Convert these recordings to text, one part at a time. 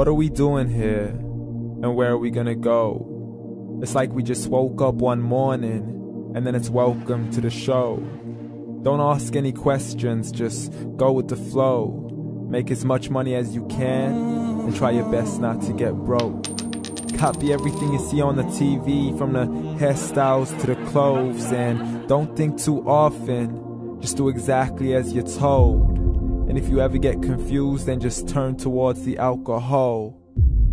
What are we doing here? And where are we gonna go? It's like we just woke up one morning and then it's welcome to the show. Don't ask any questions, just go with the flow. Make as much money as you can and try your best not to get broke. Copy everything you see on the TV, from the hairstyles to the clothes, and don't think too often, just do exactly as you're told. And if you ever get confused, then just turn towards the alcohol.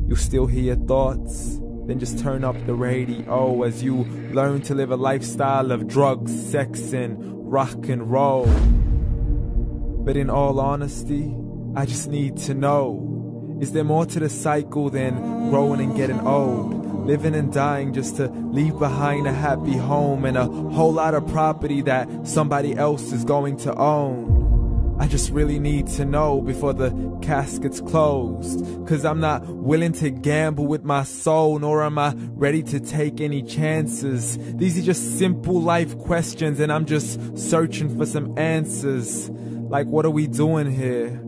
You'll still hear your thoughts, then just turn up the radio as you learn to live a lifestyle of drugs, sex, and rock and roll. But in all honesty, I just need to know, is there more to the cycle than growing and getting old? Living and dying just to leave behind a happy home and a whole lot of property that somebody else is going to own. I just really need to know before the casket's closed, 'cause I'm not willing to gamble with my soul, nor am I ready to take any chances. These are just simple life questions and I'm just searching for some answers. Like, what are we doing here?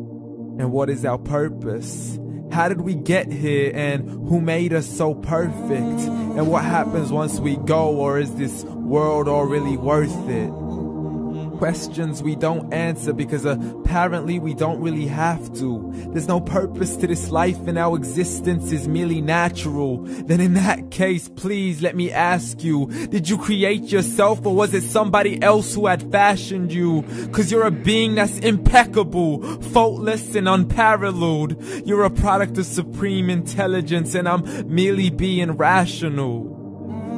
And what is our purpose? How did we get here, and who made us so perfect? And what happens once we go, or is this world all really worth it? Questions we don't answer because apparently we don't really have to. There's no purpose to this life and our existence is merely natural. Then in that case, please let me ask you, did you create yourself, or was it somebody else who had fashioned you? 'Cause you're a being that's impeccable, faultless and unparalleled. You're a product of supreme intelligence and I'm merely being rational.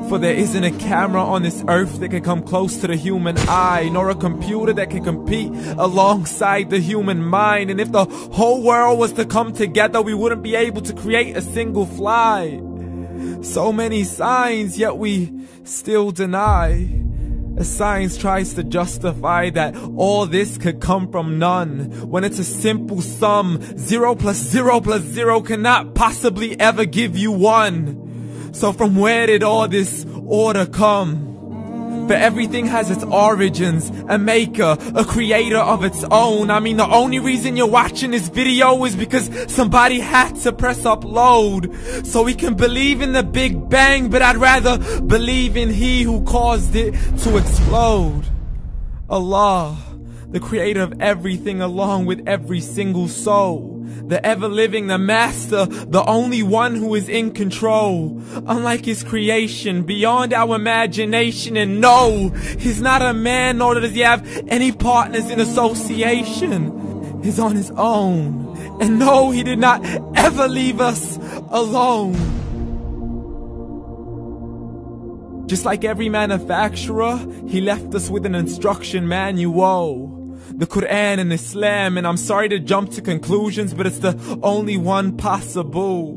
For there isn't a camera on this earth that can come close to the human eye, nor a computer that can compete alongside the human mind. And if the whole world was to come together, we wouldn't be able to create a single fly. So many signs, yet we still deny. As science tries to justify that all this could come from none, when it's a simple sum. 0 plus 0 plus 0 cannot possibly ever give you 1. So from where did all this order come? For everything has its origins, a maker, a creator of its own. I mean, the only reason you're watching this video is because somebody had to press upload. So we can believe in the Big Bang, but I'd rather believe in He who caused it to explode. Allah, the creator of everything along with every single soul. The ever-living, the master, the only one who is in control. Unlike his creation, beyond our imagination. And no, he's not a man, nor does he have any partners in association. He's on his own. And no, he did not ever leave us alone. Just like every manufacturer, he left us with an instruction manual. The Quran and Islam, and I'm sorry to jump to conclusions, but it's the only one possible.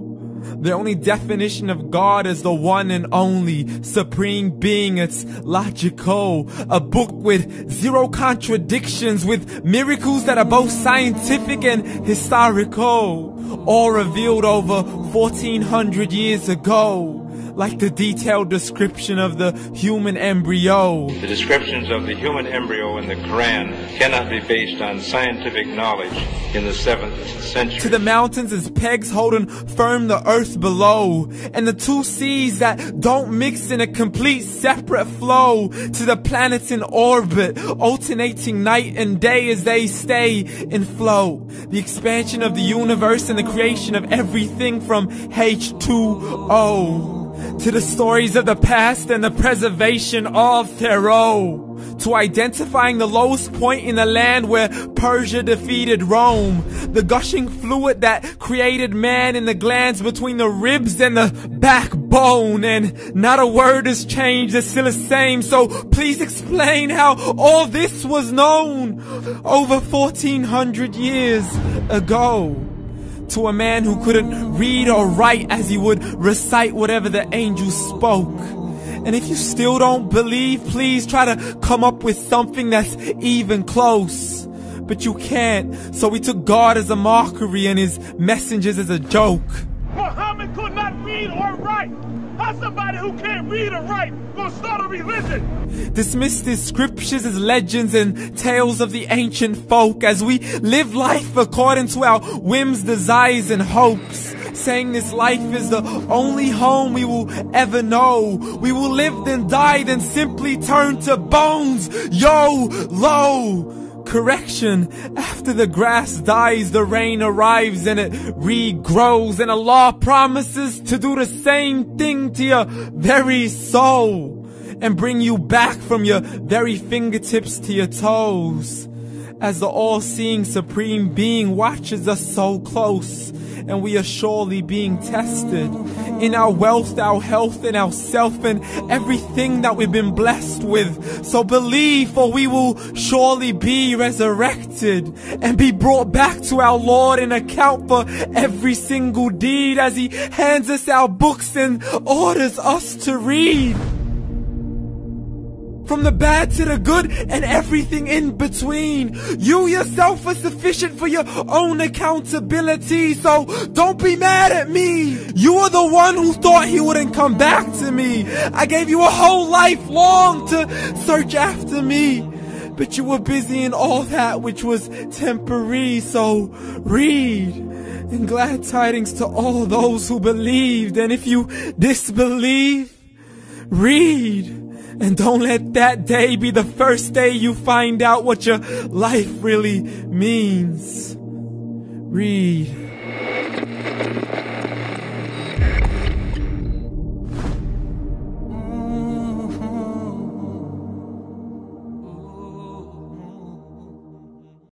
The only definition of God is the one and only supreme being. It's logical. A book with 0 contradictions, with miracles that are both scientific and historical, all revealed over 1400 years ago. Like the detailed description of the human embryo. The descriptions of the human embryo in the Quran cannot be based on scientific knowledge in the 7th century. To the mountains as pegs holding firm the earth below, and the 2 seas that don't mix in a complete separate flow. To the planets in orbit, alternating night and day as they stay in flow. The expansion of the universe and the creation of everything from H2O. To the stories of the past and the preservation of Pharaoh. To identifying the lowest point in the land where Persia defeated Rome. The gushing fluid that created man in the glands between the ribs and the backbone. And not a word has changed, it's still the same. So please explain how all this was known over 1400 years ago. To a man who couldn't read or write, as he would recite whatever the angels spoke. And if you still don't believe, please try to come up with something that's even close. But you can't, so we took God as a mockery and his messengers as a joke. Muhammad could not read or write. How's somebody who can't read or write gonna start a religion? Dismissed his scriptures as legends and tales of the ancient folk, as we live life according to our whims, desires, and hopes. saying this life is the only home we will ever know. We will live then die then simply turn to bones. YOLO! Correction, after the grass dies, the rain arrives and it regrows, and Allah promises to do the same thing to your very soul and bring you back from your very fingertips to your toes, as the all-seeing supreme being watches us so close, and we are surely being tested in our wealth, our health, and our self, and everything that we've been blessed with. So believe, for we will surely be resurrected and be brought back to our Lord and account for every single deed, as He hands us our books and orders us to read. From the bad to the good and everything in between. You yourself are sufficient for your own accountability, so don't be mad at me. You are the one who thought He wouldn't come back to me. I gave you a whole life long to search after me, but you were busy in all that which was temporary. So read, and glad tidings to all those who believed. And if you disbelieve, read. And don't let that day be the first day you find out what your life really means. Read.